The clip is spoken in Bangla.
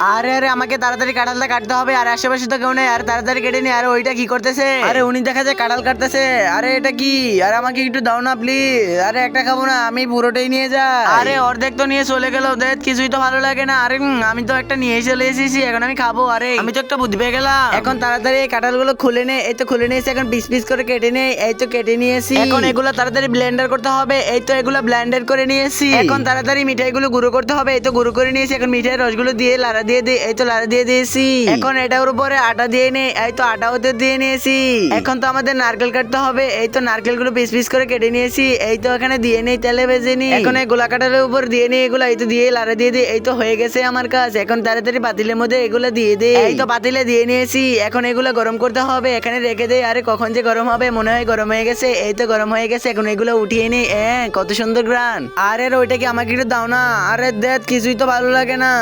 আরে আরে আমাকে তাড়াতাড়ি কাঁঠালটা কাটতে হবে, আর আশেপাশে তো কেউ নেই, আর তাড়াতাড়ি কেটে নি। আরে ওইটা কি করতেছে? আরে উনি দেখা যায় কাঁঠাল কাটতেছে। আরে এটা কি? আরে আমাকে একটু দাও না প্লিজ। আরে একটা খাবো না, আমি পুরোটাই নিয়ে যাই। আরে অর্ধেক তো নিয়ে চলে গেল, দেখ কিছুই তো ভালো লাগে না। আরে আমি তো একটা নিয়ে চলে এসেছি, এখন আমি খাবো। আরে আমি তো একটা বুদ্ধি পেয়ে গেলাম, এখন তাড়াতাড়ি এই কাঁঠালগুলো খুলে নে। এই তো খুলে নিয়েছি, এখন পিস পিস করে কেটে নে। এই তো কেটে নিয়েছি, এখন এগুলো তাড়াতাড়ি ব্লেন্ডার করতে হবে। এই তো এগুলো ব্লেন্ডার করে নিয়েছি, এখন তাড়াতাড়ি মিঠাইগুলো গুঁড়ো করতে হবে। এই তো গুঁড়ো করে নিয়েছি, এখন মিঠাই রসগুলো দিয়ে লাড়া দিয়ে দিই। এই তো লাড়া দিয়ে দিয়েছি, এখন এটার উপরে আটা দিয়ে নে। এই তো আটাও তো দিয়ে নিয়েছি, এখন তো আমাদের নারকেল কাটতে হবে। এই তো নারকেলগুলো পিস পিস করে কেটে নিয়েছি, এই তো এখানে দিয়ে নেই, তেলে ভেজে নি। এখন এই গোলা কাটারের উপর দিয়ে নেই এগুলো, এই তো দিয়ে লাড়া দিয়ে দিই। এই তো হয়ে গেছে আমার কাজ, এখন তাড়াতাড়ি পাতিলের মধ্যে এগুলো দিয়ে দে। এই তো পাতিলে দিয়ে নিয়েছি, এখন এগুলো গরম করতে হবে, এখানে রেখে দেই। আরে কখন যে গরম হবে, মনে হয় গরম হয়ে গেছে। এই তো গরম হয়ে গেছে, এখন এগুলো উঠিয়ে নেই। কত সুন্দর গ্রান। আরে ওইটা কি আমাকে একটু দাও না। আরে দেখ কিছুই তো ভালো লাগে না।